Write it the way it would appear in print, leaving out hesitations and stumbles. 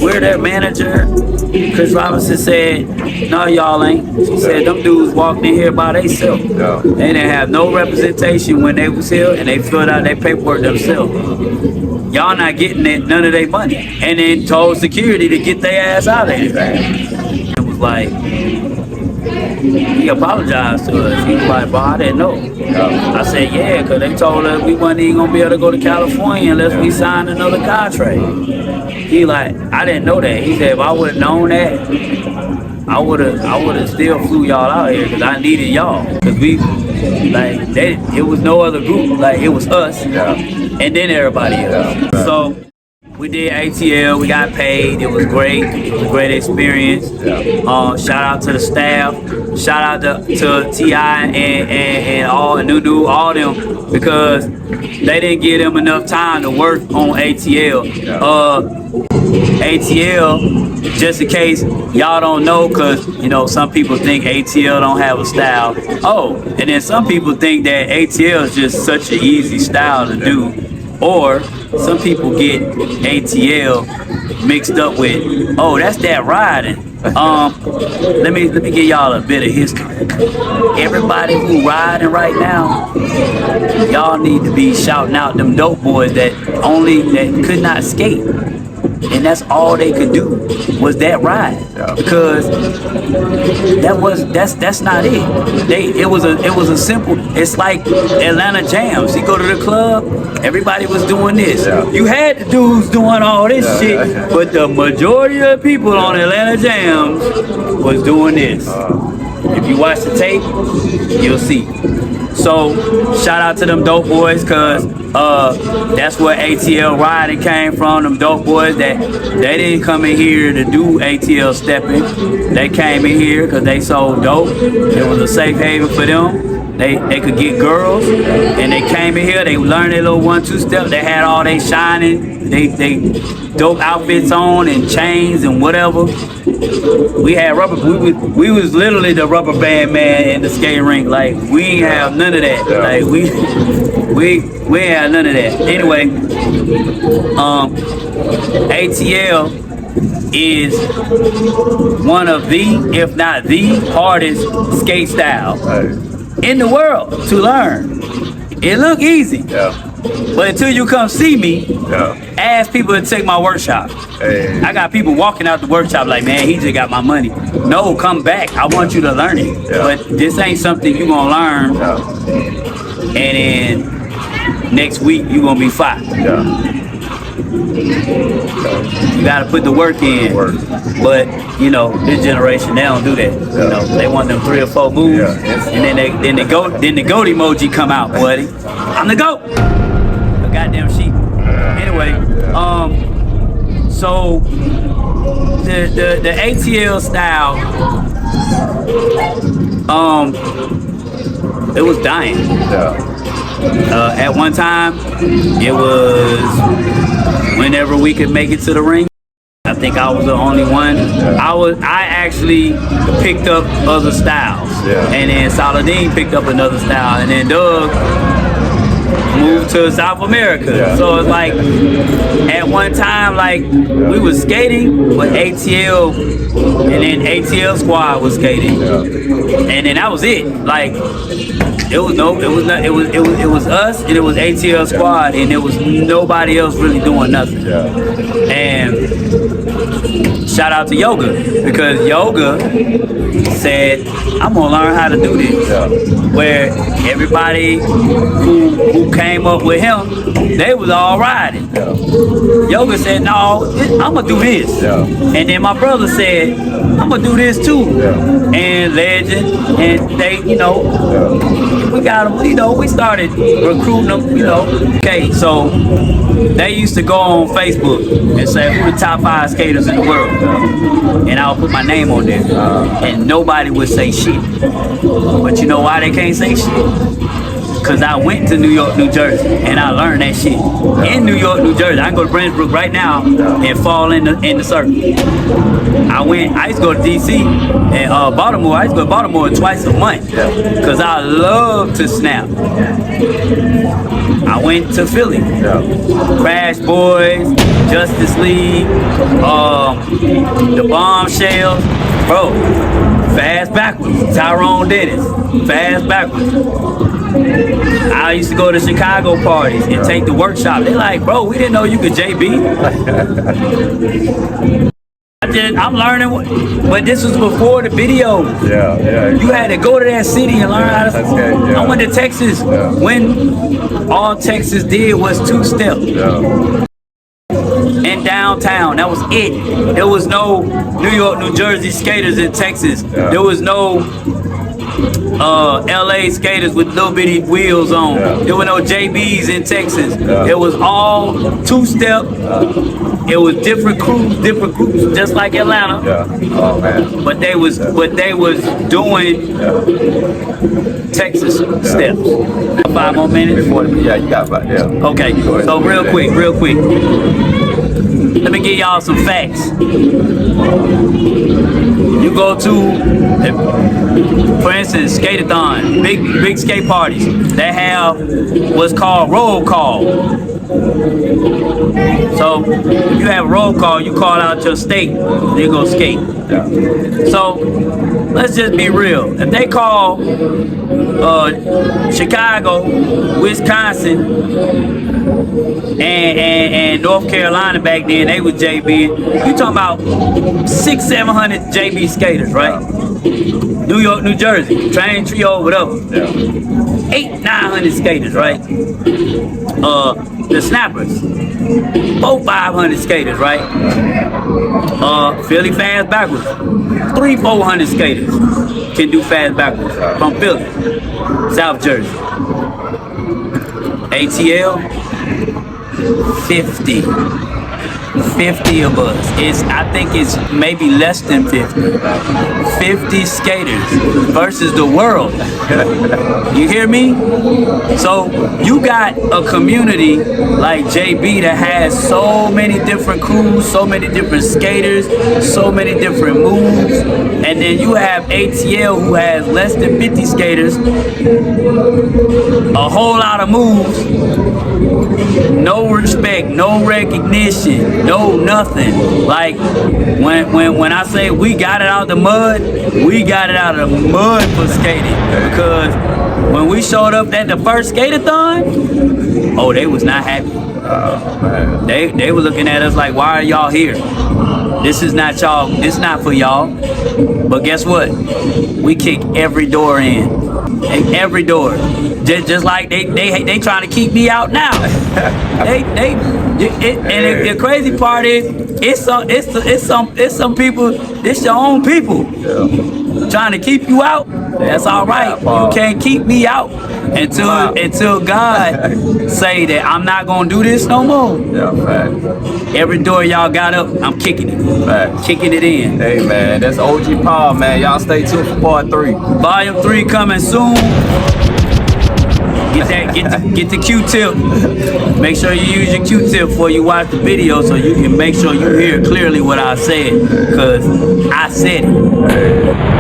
we're their manager. Chris Robinson said, no, y'all ain't. She said, them dudes walked in here by themselves. Yeah. They didn't have no representation when they was here, and they filled out their paperwork themselves. Y'all not getting none of their money. And then told security to get their ass out of here. It was like, he apologized to us. He was like, "Boy, I didn't know." I said, "Yeah, because they told us we wasn't even gonna be able to go to California unless we signed another contract." He like, "I didn't know that." He said, "If I would have known that, I would have still flew y'all out here because I needed y'all. Because we, like, it was no other group. Like, it was us, and then everybody else." So we did ATL, we got paid, it was great, it was a great experience. Shout out to the staff, shout out to T.I. and all, and Nunu, all them, because they didn't give them enough time to work on ATL. ATL, just in case y'all don't know, because, you know, some people think ATL don't have a style. Oh, and then some people think that ATL is just such an easy style to do. Or some people get ATL mixed up with, oh, that's that riding. Let me give y'all a bit of history. Everybody who riding right now, y'all need to be shouting out them dope boys that could not skate. And that's all they could do was that ride, because that's not it. It was a simple. It's like Atlanta jams. You go to the club, everybody was doing this. You had the dudes doing all this shit, but the majority of the people on Atlanta jams was doing this. If you watch the tape, you'll see. So shout out to them dope boys, cause that's where ATL riding came from. Them dope boys that they didn't come in here to do ATL stepping. They came in here cause they sold dope. It was a safe haven for them. They could get girls, and they came in here. They learned their little 1-2 step. They had all they shining, they dope outfits on and chains and whatever. We had we was literally the rubber band man in the skating rink. Like, we ain't have none of that. Like, we ain't have none of that. Anyway, ATL is one of the, if not the hardest skate style in the world to learn. It look easy, but until you come see me, ask people to take my workshop. I got people walking out the workshop like, man, he just got my money. No, come back. I want you to learn it. But this ain't something you gonna learn, and then next week you gonna be fine. You gotta put the work in. But you know, this generation, they don't do that. You know, they want them 3 or 4 moves, and then the goat emoji come out, buddy. I'm the goat. The goddamn sheep. Anyway, so the ATL style, it was dying. At one time, it was whenever we could make it to the ring. I think I was the only one. I actually picked up other styles, and then Saladin picked up another style, and then Doug moved to South America. So it's like, at one time, like, we was skating, but ATL, and then ATL squad was skating, and then that was it. Like, it was us, and it was ATL squad, and there was nobody else really doing nothing. And shout out to Yoga, because Yoga said, I'm gonna learn how to do this. Where everybody who came up with him, they was all riding. Yoga said, no, I'm gonna do this. And then my brother said, I'm gonna do this too. And Legend, and they, you know, we got them, you know, we started recruiting them, you know. Okay, so they used to go on Facebook and say, who the top 5 skaters in the world? And I'll put my name on there. And nobody would say shit. But you know why they can't say shit? Because I went to New York, New Jersey, and I learned that shit. In New York, New Jersey, I can go to Brandsburg right now and fall in the circle. I used to go to DC and Baltimore. I used to go to Baltimore twice a month because I love to snap. I went to Philly, Crash Boys, Justice League, the Bombshells, bro. Fast backwards. Tyrone Dennis, fast backwards. I used to go to Chicago parties and take the workshop. They're like, bro, we didn't know you could JB. I'm learning, but this was before the video. Yeah. You had to go to that city and learn how to. I went to Texas when all Texas did was two-step. In downtown, that was it. There was no New York, New Jersey skaters in Texas. There was no LA skaters with little bitty wheels on. There were no JBs in Texas. It was all two-step. It was different crews, different groups, just like Atlanta. Oh man. But they was doing Texas steps. 5 more minutes. Yeah, you got about Okay. So real quick. Let me give y'all some facts. You go to, for instance, skate-a-thon, big skate parties. They have what's called roll call. So if you have a roll call, you call out your state, you go skate. So let's just be real. If they call Chicago, Wisconsin, and North Carolina back then, they was JB. You talking about 600-700 JB skaters, right? New York, New Jersey, train trio, whatever. 800-900 skaters, right? The snappers, 400-500 skaters, right? Philly fast backwards, 300-400 skaters can do fast backwards from Philly, South Jersey. ATL, 50 of us. I think it's maybe less than 50. 50 skaters versus the world. You hear me? So you got a community like JB that has so many different crews, so many different skaters, so many different moves, and then you have ATL who has less than 50 skaters, a whole lot of moves, no respect, no recognition, no nothing. Like when I say we got it out of the mud, we got it out of the mud for skating. Because when we showed up at the first skate-a-thon, oh, they was not happy. They were looking at us like, why are y'all here? This is not y'all, this not for y'all. But guess what? We kick every door in. Every door. Just like they trying to keep me out now. The crazy part is it's some people, it's your own people trying to keep you out. That's all right. You can't keep me out until God say that I'm not gonna do this no more. Every door y'all got up, I'm kicking it. Kicking it in. Hey man, that's OG Paul, man. Y'all stay tuned for part 3. Volume 3 coming soon. Get the Q-tip. Make sure you use your Q-tip before you watch the video so you can make sure you hear clearly what I said. Cause I said it.